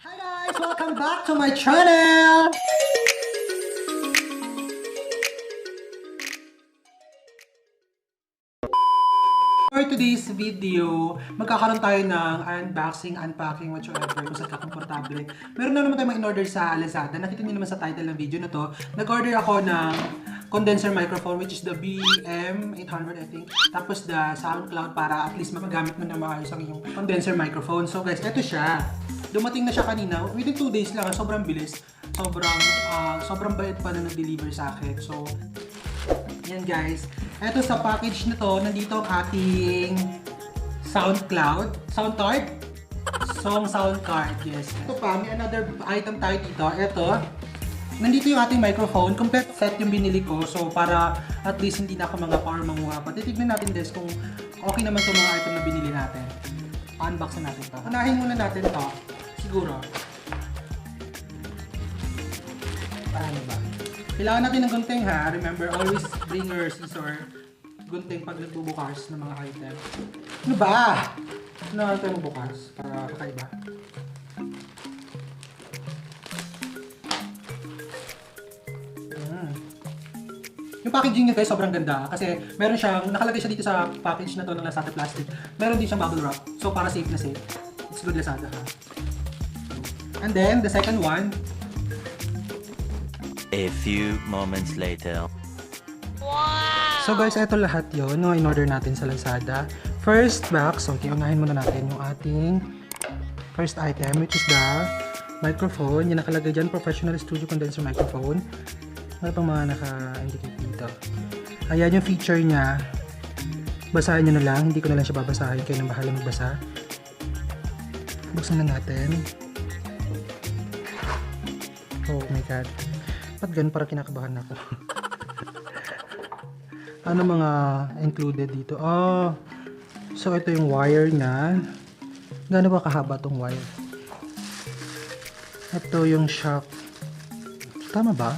Hi guys! Welcome back to my channel! For today's video, magkakaroon tayo ng unboxing, unpacking, whatsoever, kung saan ka komportable. Meron na naman tayo ma-in-order sa Lazada. Nakita niyo naman sa title ng video na to. Nag-order ako ng condenser microphone, which is the BM-800, I think. Tapos the SoundCloud para at least magamit mo na maayos ang iyong condenser microphone. So guys, eto siya. Dumating na siya kanina. Within 2 days lang. Sobrang bilis. Sobrang bait pa na nag-deliver sa akin. So, yan guys. Eto sa package na to, nandito ang ating sound card. Sound card, yes. Ito pa, may another item tayo dito. Eto, nandito yung ating microphone. Complete set yung binili ko. So, para at least hindi na ako mga power manguha pa. Titignan natin guys kung okay naman itong mga item na binili natin. Unbox na natin to. Unahin muna natin to. Siguro. Paano ba? Kailangan natin ng gunting ha. Remember, always bring your scissor. Gunting pag nagbubukas ng mga item. Ano ba? Ano natin magbukas? Para kakaiba. Yung packaging niya guys, sobrang ganda. Kasi meron siyang, nakalagay siya dito sa package na to ng Lazada plastic. Meron din siyang bubble wrap. So para safe na safe. It's good Lazada ha. And then, the second one. A few moments later. Wow! So guys, eto lahat yun no, in-order natin sa Lazada. First box, okay, unahin muna natin yung ating first item, which is the microphone. Yung nakalagay dyan, professional studio condenser microphone. Ano pang mga naka-indicate dito? Ayan yung feature niya. Basahin nyo na lang, hindi ko na lang siya babasahin. Kayo nang bahala magbasa. Buksan na natin. Oh my god. Ba't ganun para kinakabahan ako? Ano mga included dito? Oh, so ito yung wire niya. Gaano ba kahaba tong wire? Ito yung shock. Tama ba?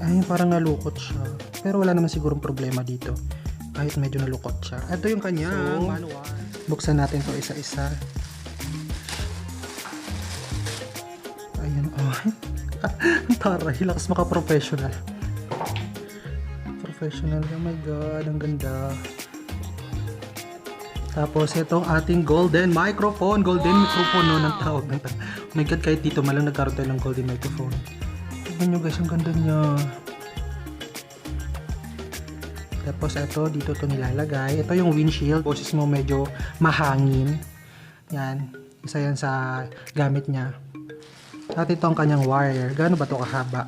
Ay, parang nalukot siya. Pero wala naman sigurong problema dito. Kahit medyo nalukot siya. Ito yung kanyang manual. Buksan natin to isa-isa. Ayan, oh. Ang taray, lakas maka-professional. Professional, oh my god, ang ganda. Tapos itong ating golden microphone. Golden microphone no, ng tawag ng tawag. Oh my god, kahit dito malang nagkaroon tayo ng golden microphone. Tignan nyo guys, ang ganda niya. Tapos ito, dito to nilalagay. Ito yung windshield. Boses mo medyo mahangin. Yan, isa yan sa gamit niya. At ito ang kanyang wire. Gaano ba ito kahaba?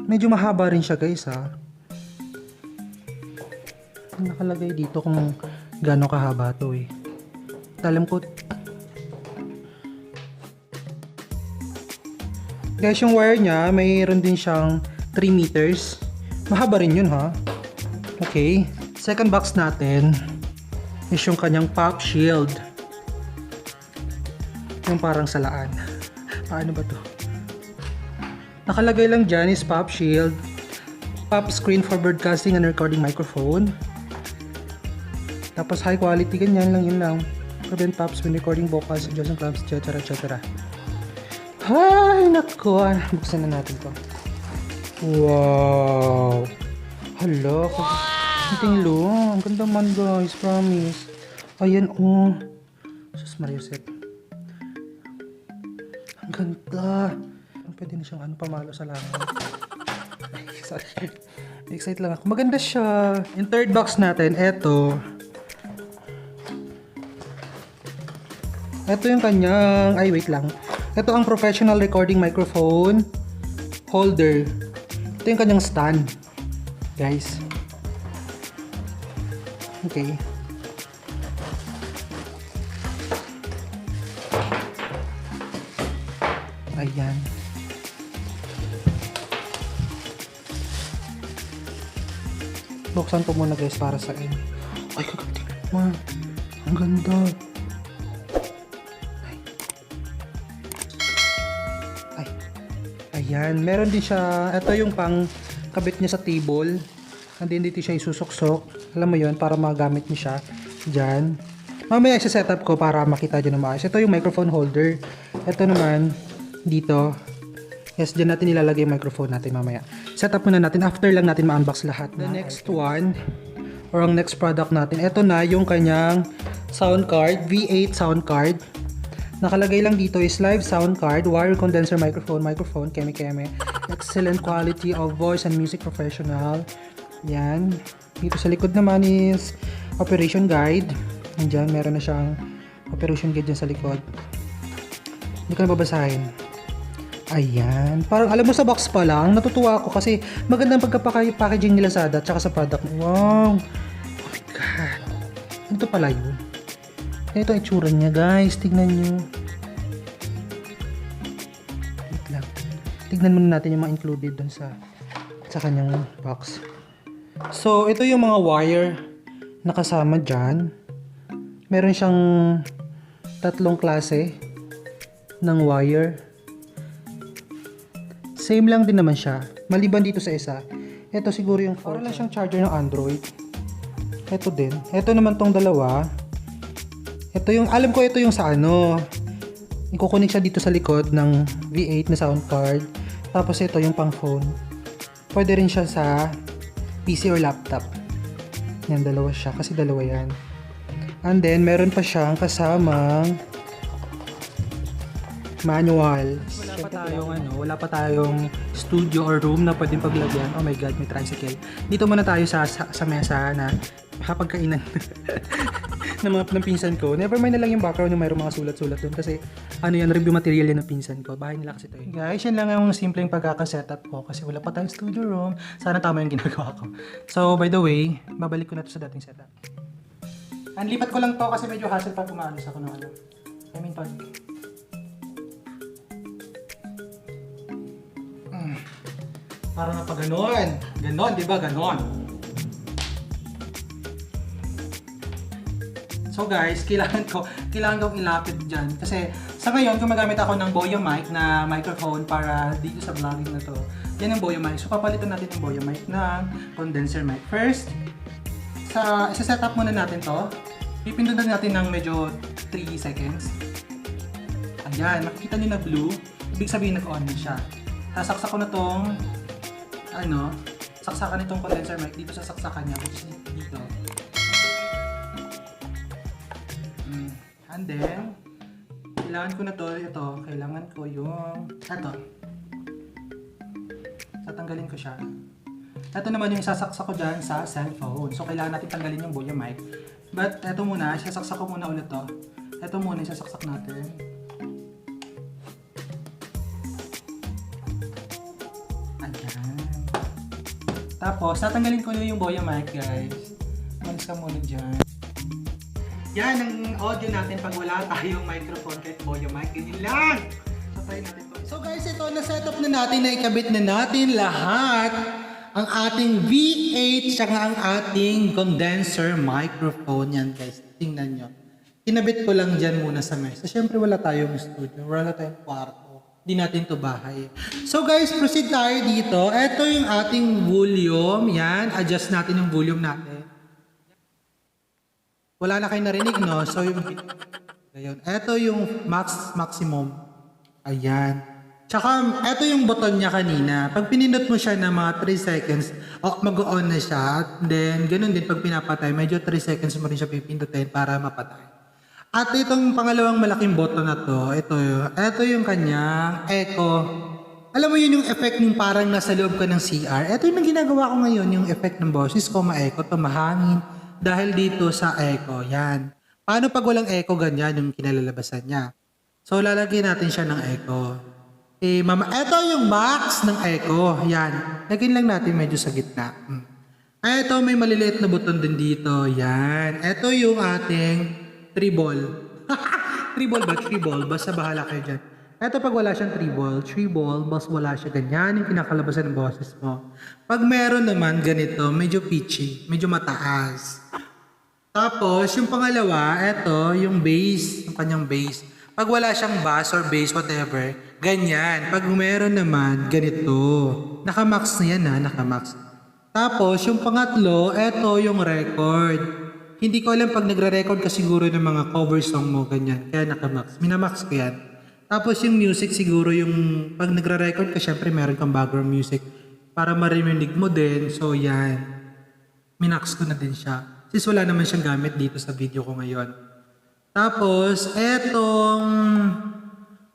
Medyo mahaba rin siya guys ha. Nakalagay dito kung gaano kahaba ito eh. Alam ko. Guys, yung wire niya, mayroon din siyang 3 meters. Mahaba rin yun ha. Okay. Second box natin is yung kanyang pop shield. Yung parang salaan. Paano ba to? Nakalagay lang dyan is pop shield, pop screen for broadcasting and recording microphone. Tapos high quality, ganyan lang, yun lang. Prevent pops when recording vocals, adjusting clamps, etc. etc. Ay, naku. Buksan na natin to. Wow! Hala, konting lang. Ang ganda man guys, promise. Ayan, oh. Sus Mariosep. Ang ganda. Pwede na siyang pamalo sa langit. Ay, sorry. Excited lang ako. Maganda siya. In third box natin, eto. Ito yung kanyang, ay wait lang. Ito ang professional recording microphone holder. Ito yung kanyang stand. Guys. Okay. Ayan. Buksan ko muna guys para sa inyo. Ay, kagating. Man, ang ganda. Ay. Ayan. Meron din siya. Ito yung pang kabit niya sa table. And then dito siya isusuksok. Alam mo yun, para magamit niyo siya. Diyan. Mamaya isa-setup ko para makita nyo na maayos. Ito yung microphone holder. Ito naman, dito. Yes, dyan natin ilalagay yung microphone natin mamaya. Setup muna natin. After lang natin ma-unbox lahat. The next one, or ang next product natin, ito na yung kanyang sound card, V8 sound card. Nakalagay lang dito is live sound card, wire condenser microphone, keme-keme. Excellent quality of voice and music professional. Yan. Dito sa likod naman is operation guide. Andyan, meron na siyang operation guide dyan sa likod. Hindi ko na babasahin. Ayan. Parang alam mo sa box pa lang, natutuwa ako kasi magandang pagka-packaging ni Lazada at saka sa product. Wow! Oh my God. Ito pala yun. Ito ang itsura niya guys. Tignan nyo. Wait lang. Tignan muna natin yung mga included dun sa kanyang box. So, ito yung mga wire na kasama dyan. Meron siyang tatlong klase ng wire. Same lang din naman siya. Maliban dito sa isa. Ito siguro yung para lang siyang charger ng Android. Ito din. Ito naman tong dalawa. Ito yung, alam ko ito yung sa ano. Ikukunik siya dito sa likod ng V8 na sound card. Tapos ito yung pang phone. Pwede rin siya sa PC or laptop. Yan, dalawa siya. Kasi dalawa yan. And then, meron pa siyang kasamang manual. Wala pa tayong studio or room na pwedeng paglagyan. Oh my God, may tricycle. Dito muna tayo sa mesa na kapagkainan ng pinsan ko. Never mind na lang yung background yung mayroong mga sulat-sulat doon kasi ano yan, review material yan ng pinsan ko. Bahay nila kasi ito. Guys, yan lang yung simpleng pagkakasetup ko kasi wala pa tayong studio room. Sana tama yung ginagawa ko. So, by the way, babalik ko na to sa dating setup. Lipat ko lang to kasi medyo hassle pag umalis ako ng ano. I mean, pag... Para nga pa ganon. Ganon, di ba? Ganon. So guys, kailangan kong ilapit dyan. Kasi sa ngayon, gumagamit ako ng Boya mic na microphone para dito sa vlogging na to. Yan ang Boya mic. So papalitan natin yung Boya mic ng condenser mic. First, isa-set up muna natin to. Pipindutan natin ng medyo 3 seconds. Ayan, makikita nyo na blue. Ibig sabihin nag-on na siya. Sasaksak ko na tong saksakan itong condenser mic dito sa saksakan niya, which is dito. And then, kailangan ko na to, kailangan ko yung, tatanggalin ko siya. Ito naman yung sasaksak ko dyan sa cellphone. So, kailangan natin tanggalin yung Boya mic. But, ito muna, sasaksak ko muna ulit to. Ito muna yung sasaksak natin. Tapos, tatanggalin ko yung Boya mic, guys. Malis ka muna dyan. Yan ang audio natin pag wala tayong microphone kahit Boya mic. Ganyan lang! So, try natin to. So, guys, ito, na-setup na natin, na ikabit na natin lahat ang ating V8 saka ang ating condenser microphone. Yan, guys. Tingnan nyo. Kinabit ko lang dyan muna sa mesa. Siyempre, wala tayong studio. Wala tayong kwarto. Hindi natin to bahay. So guys, proceed tayo dito. Ito yung ating volume. Yan, adjust natin yung volume natin. Wala na kayo narinig, no? So yung... Ayun. Ito yung maximum. Ayan. Tsaka, ito yung button niya kanina. Pag pinindot mo siya na mga 3 seconds, mag-on na siya. Then, ganun din pag pinapatay, medyo 3 seconds mo rin siya pipindutin para mapatay. At itong pangalawang malaking button na to, ito yung kanyang echo. Alam mo yun yung effect ng parang nasa loob ka ng CR. Ito yung ginagawa ko ngayon, yung effect ng boses ko, ma-echo, tumahangin. Dahil dito sa echo, yan. Paano pag walang echo, ganyan yung kinalalabasan niya. So, lalagyan natin siya ng echo. Ito yung max ng echo, yan. Lagyan lang natin medyo sa gitna. Ito, may maliliit na button din dito, yan. Ito yung ating treble. Treble ba? Treble. Basta bahala kayo dyan. Ito pag wala siyang treble, basta wala siya ganyan, yung kinakalabasan ng boses mo. Pag meron naman ganito, medyo pitchy, medyo mataas. Tapos, yung pangalawa, ito, yung bass, yung kanyang bass. Pag wala siyang bass or bass, whatever, ganyan. Pag meron naman, ganito. Naka-max na yan ha, naka-max. Tapos, yung pangatlo, ito yung record. Hindi ko alam pag nagre-record ka siguro ng mga cover song mo, ganyan. Kaya naka-max. Minamax ko yan. Tapos yung music siguro yung pag nagre-record ka, syempre meron kang background music para marinig mo din. So yan, minax ko na din siya. Since wala naman siyang gamit dito sa video ko ngayon. Tapos, etong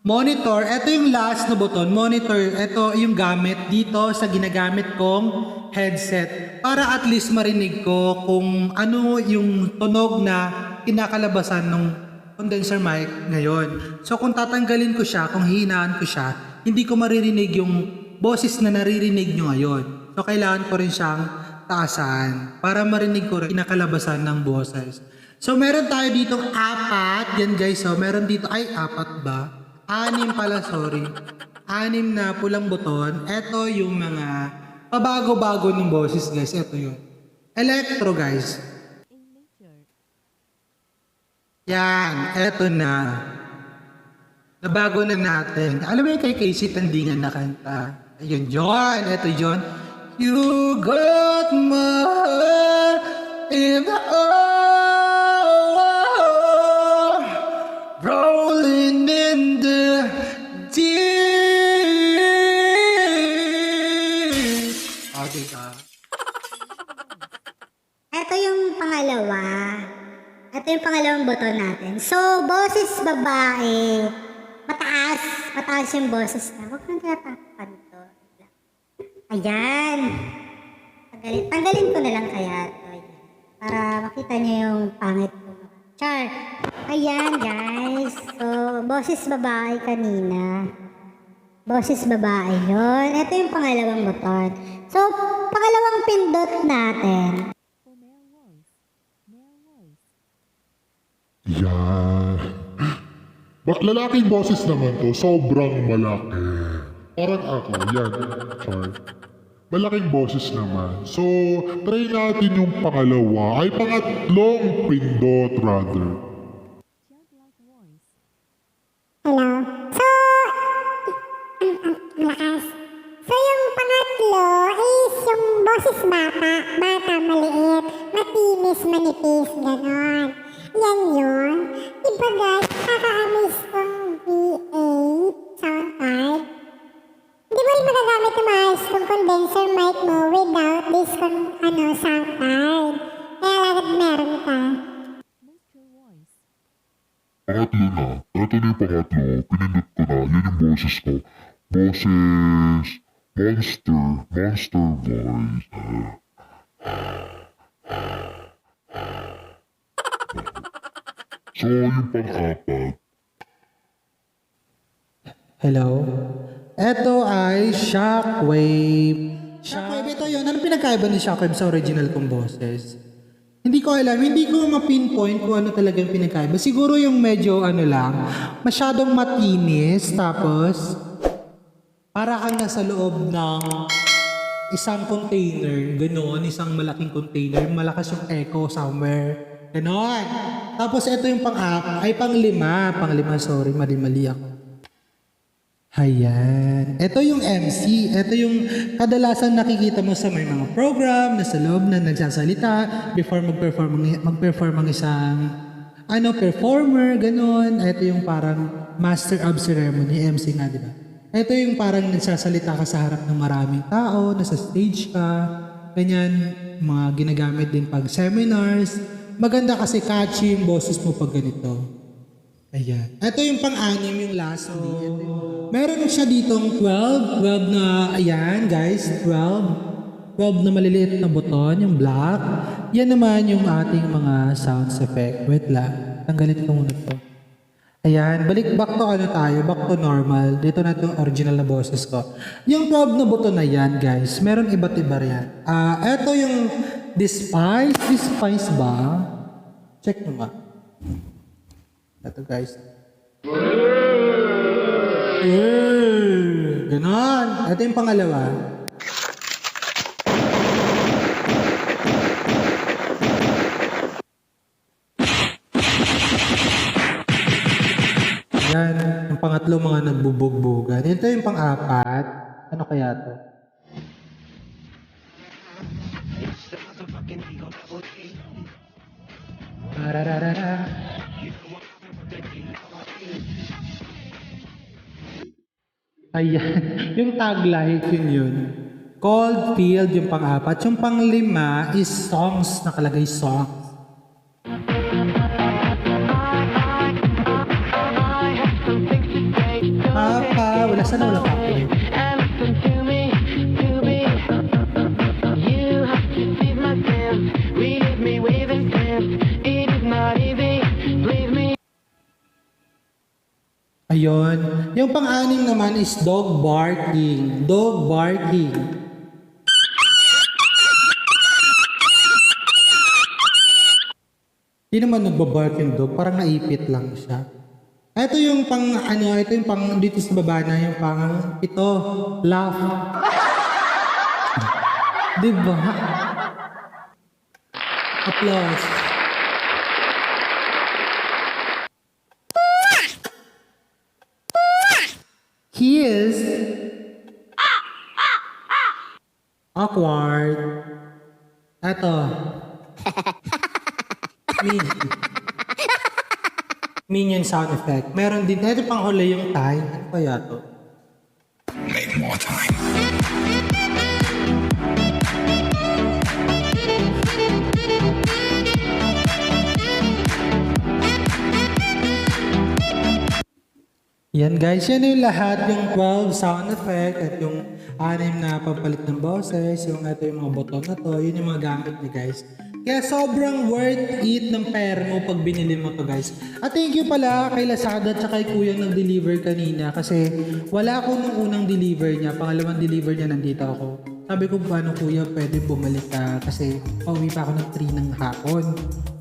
monitor, ito yung last na button, monitor, ito yung gamit dito sa ginagamit kong headset. Para at least marinig ko kung ano yung tunog na kinakalabasan ng condenser mic ngayon. So kung tatanggalin ko siya, kung hihinaan ko siya, hindi ko maririnig yung boses na naririnig nyo ngayon. So kailangan ko rin siyang taasan para marinig ko rin kinakalabasan ng boses. So meron tayo ditong 4, yan guys, so meron dito, ay 4 ba? 6 pala, sorry. 6 na pulang buton. Ito yung mga pabago-bago ng boses guys, ito yun. Electro guys. Yan, eto na. Nabago na natin. Alam mo yung kay Casey Tandingan na kanta. Ayun, John. Eto, John. You got my heart in the air, rolling in the deep. Okay ka. Ito yung pangalawa. Ito yung pangalawang buton natin. So, boses babae. Mataas. Mataas yung boses na. Huwag nang tinatapan to. Ayan. Tanggalin ko na lang kaya ito. Para makita niyo yung pangit ko. Char. Ayan, guys. So, boses babae kanina. Boses babae yun. Ito yung pangalawang buton. So, pangalawang pindot natin. Yan. Lalaking boses naman to, sobrang malaki. Parang ako, yan. Char. Malaking boses naman. So, try natin yung pangalawa. Ay, pangatlong pindot, rather. Hello. So, lakas. So, yung pangatlo is yung boses bata. Bata, maliit. Matinis, manipis, ganon. Yan yun. Diba guys, nakaka-amaze kong V8 sound card. Hindi mo rin magagamit yung maayos kong condenser mic mo without this sound card. Kaya lagad meron ka. Pangatlo na. Ito na yung pangatlo. Pinindot ko na. Yan yung boses ko. Boses... Monster voice. So, yung pang-apat. Hello? Ito ay Shockwave. Shockwave, ito yun. Anong pinagkaiba ni Shockwave sa original kong boses? Hindi ko alam. Hindi ko ma-pinpoint kung ano talagang pinagkaiba. Siguro yung medyo masyadong matinis. Tapos, para kang nasa loob ng isang container. Ganon, isang malaking container. Malakas yung echo somewhere. Ganon. Tapos ito yung panglima. Panglima, sorry. Mali ako. Ayan. Ito yung MC. Ito yung kadalasan nakikita mo sa may mga program na sa loob na nagsasalita before mag-perform ang isang performer, ganon. Ito yung parang master of ceremony, MC nga, di ba? Ito yung parang nagsasalita ka sa harap ng maraming tao, nasa stage ka, ganyan, mga ginagamit din pag seminars. Maganda kasi catchy yung boses mo pag ganito. Ayan. Ito yung pang-anim, yung last. Meron siya ditong 12 na, ayan guys, 12 na maliliit na buton, yung black. Yan naman yung ating mga sounds effect. Wait lang, tanggalin ko muna ito. Ayan, back to normal. Dito na itong original na boses ko. Yung 12 na buton na yan, guys, meron iba't iba yan. Ito yung Despise ba? Check mo nga. Ito, guys. Ganon. Ito yung pangalawa. Yan. Yung pangatlo, mga nagbubugbugan. Ito yung pang-apat. Ano kaya to? Ayan. Yung tagline, yun. Cold Field yung pang-apat. Yung pang-lima is songs, nakalagay songs. Papa, wala sana wala papa. Ayun. Yung pang-anim naman is dog barking. Dog barking. Di naman nagbabark yung dog, parang naipit lang siya. Ito yung ito yung pang dito sa baba na yung pang ito, laugh. Diba? Applause. Kiss. Awkward. Ito. Minion sound effect. Meron din. Ito pang huli yung time. Ano kaya to? Make more time. Yan guys, yan yung lahat, yung 12 sound effect at yung 6 na pampalit ng boses, yung ito yung mga button na to, yun yung mga gamit niya guys. Kaya sobrang worth it ng pera mo pag binili mo to guys. At thank you pala kay Lazada at kay Kuya nag-deliver kanina kasi wala ako nung unang deliver niya, pangalawang deliver niya nandito ako. Sabi ko paano Kuya pwede bumalik ka kasi pauwi pa ako ng 3 ng hapon.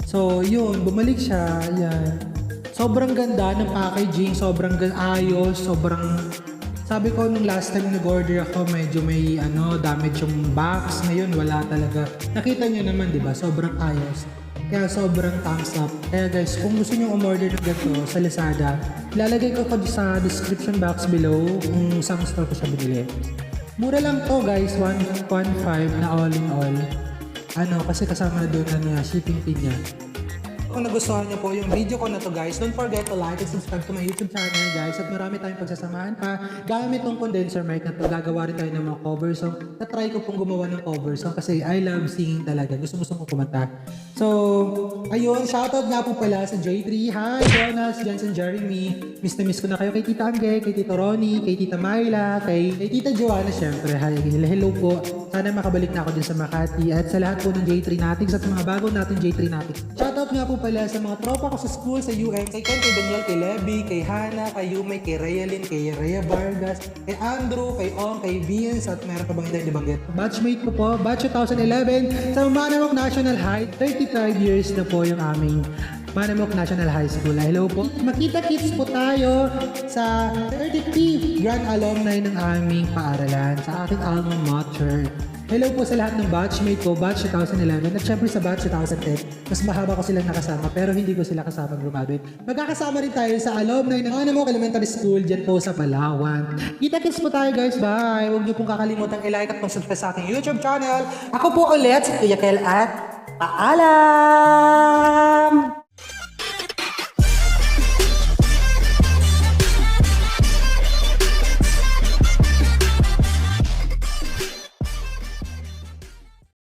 So yun, bumalik siya, yan. Sobrang ganda ng packaging, sobrang ayos, sobrang... Sabi ko nung last time nag-order ako, medyo may damage yung box. Ngayon wala talaga. Nakita nyo naman, di ba? Sobrang ayos. Kaya sobrang thumbs up. Kaya guys, kung gusto nyo umorder ng ganito sa Lazada, ilalagay ko sa description box below kung saan store ko siya binili. Mura lang to guys, 1.5 na all in all. Kasi kasama doon shipping fee niya. Kung nagustuhan niyo po yung video ko na to guys, don't forget to like and subscribe to my YouTube channel guys. At marami tayong pagsasamahan pa. Gamit tong condenser mic na to, gagawa rin tayo ng mga cover song. Na-try ko pong gumawa ng cover song kasi I love singing talaga. Gusto ko kumanta. So, ayun, shoutout nga po pala sa J3. Hi, Jonas, Johnson, Jeremy. Miss na miss ko na kayo kay Tita Angge, kay Tito Ronnie, kay Tita Myla, kay Tita Joanna syempre. Hi, hello po. Sana makabalik na ako dyan sa Makati. At sa lahat po ng J3 Natics at sa mga bagong natin J3 Natics. Shoutout nga po pala sa mga tropa ko sa school, sa UN, kay Ken, kay Daniel, kay Levy, kay Hannah, kay Yumay, kay Rayalyn, kay Rhea Vargas, kay Andrew, kay Ong, kay Vince, at meron pa bang hindi nabanggit. Batchmate ko po, batch 2011, sa Manamok National High, 35 years na po yung aming Manamok National High School. Hello po. Makita-kits po tayo sa 35th Grand Alumni ng aming paaralan, sa aking alma mater. Hello po sa lahat ng batchmate ko, batch 2011 at syempre sa batch 2010. Mas mahaba ko silang nakasama pero hindi ko sila kasama graduate. Magkakasama rin tayo sa alumni ng Manamok Elementary School dyan po sa Palawan. Kita-kits po tayo guys, bye! Huwag niyo pong kakalimutan i-like at mag-subscribe sa aking YouTube channel. Ako po ulit si Kuya Kel at paalam!